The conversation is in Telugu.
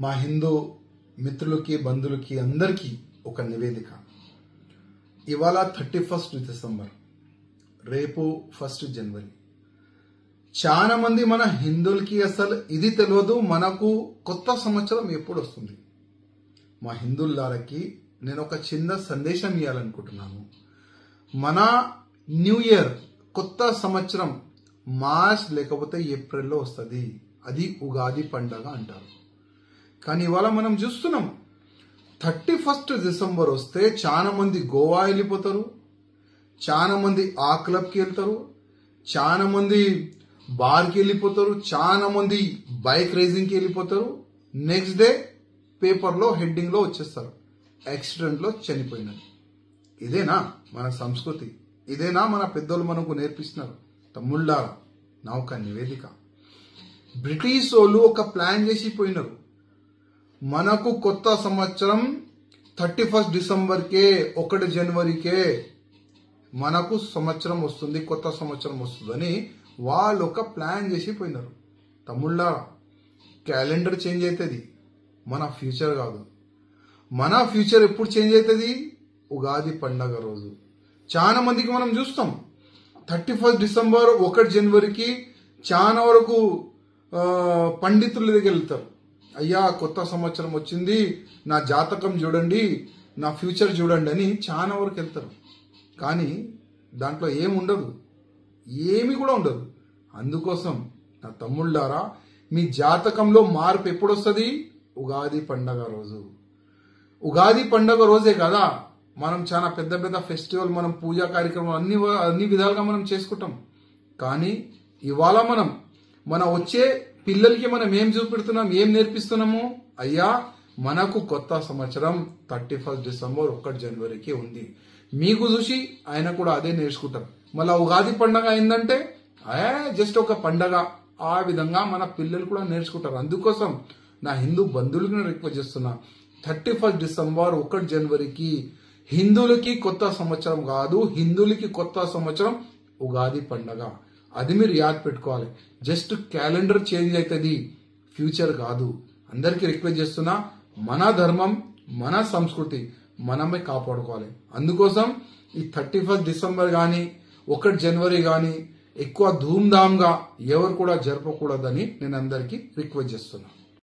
మా హిందూ మిత్రులకి బంధువులకి అందరికీ ఒక నివేదిక. ఇవాళ 31 డిసెంబర్, రేపు 1 జనవరి. చాలా మంది మన హిందువులకి అసలు ఇది తెలియదు, మనకు కొత్త సంవత్సరం ఎప్పుడు వస్తుంది. మా హిందువులకి నేను ఒక చిన్న సందేశం ఇవ్వాలనుకుంటున్నాను. మన న్యూ ఇయర్, కొత్త సంవత్సరం మార్చ్ లేకపోతే ఏప్రిల్లో వస్తుంది. అది ఉగాది పండగ అంటారు. కానీ ఇవాళ మనం చూస్తున్నాం 31 డిసెంబర్ వస్తే చాలా మంది గోవా వెళ్ళిపోతారు, చాలా మంది ఆ క్లబ్కి వెళ్తారు, చాలా మంది బార్కి వెళ్ళిపోతారు, చాలా మంది బైక్ రేసింగ్కి వెళ్ళిపోతారు. నెక్స్ట్ డే పేపర్లో హెడ్డింగ్లో వచ్చేస్తారు, యాక్సిడెంట్లో చనిపోయినది. ఇదేనా మన సంస్కృతి? ఇదేనా మన పెద్దోళ్ళు మనకు నేర్పిస్తున్నారు? తమ్ముళ్ళారా, నా ఒక నివేదిక. బ్రిటిష్ వాళ్ళు ఒక ప్లాన్ చేసి పోయినారు. మనకు కొత్త సంవత్సరం 31 డిసెంబర్కే, 1 జనవరికే మనకు సంవత్సరం వస్తుంది, కొత్త సంవత్సరం వస్తుందని వాళ్ళు ఒక ప్లాన్ చేసి పోయినారు. తమ్ముళ్ళారా, క్యాలెండర్ చేంజ్ అవుతుంది, మన ఫ్యూచర్ కాదు. మన ఫ్యూచర్ ఎప్పుడు చేంజ్ అవుతుంది? ఉగాది పండగ రోజు. చాలా మందికి మనం చూస్తాం 31 డిసెంబర్ 1 జనవరికి చాలా వరకు పండితుల దగ్గరికి వెళ్తారు. అయ్యా, కొత్త సంవత్సరం వచ్చింది, నా జాతకం చూడండి, నా ఫ్యూచర్ చూడండి అని చాలా వరకు వెళ్తారు. కానీ దాంట్లో ఏముండదు, ఏమి కూడా ఉండదు. అందుకోసం నా తమ్ముళ్ళారా, మీ జాతకంలో మార్పు ఎప్పుడు వస్తుంది? ఉగాది పండగ రోజు. ఉగాది పండగ రోజే కదా మనం చాలా పెద్ద పెద్ద ఫెస్టివల్, మనం పూజా కార్యక్రమాలు అన్ని విధాలుగా మనం చేసుకుంటాం. కానీ ఇవాళ మన వచ్చే పిల్లలకి మనం ఏం చూపెడుతున్నాం, ఏం నేర్పిస్తున్నాము? అయ్యా, మనకు కొత్త సంవత్సరం 31 డిసెంబర్ 1 జనవరికి ఉంది. మీకు చూసి ఆయన కూడా అదే నేర్చుకుంటారు. మళ్ళీ ఉగాది పండగ అయిందంటే జస్ట్ ఒక పండగ, ఆ విధంగా మన పిల్లలు కూడా నేర్చుకుంటారు. అందుకోసం నా హిందూ బంధువులకి నేను రిక్వెస్ట్ చేస్తున్నా, 31 డిసెంబర్ 1 జనవరికి హిందువులకి కొత్త సంవత్సరం కాదు, హిందువులకి కొత్త సంవత్సరం ఉగాది పండగ. అది మీరు యాద్ పెట్టుకోవాలి. జస్ట్ క్యాలెండర్ చేంజ్ అవుతుంది, ఫ్యూచర్ కాదు. అందరికీ రిక్వెస్ట్ చేస్తున్నా, మన ధర్మం, మన సంస్కృతి మనమే కాపాడుకోవాలి. అందుకోసం ఈ 31 డిసెంబర్ కానీ 1 జనవరి కానీ ఎక్కువ ధూమ్ధామ్గా ఎవరు కూడా జరపకూడదని నేను అందరికీ రిక్వెస్ట్ చేస్తున్నా.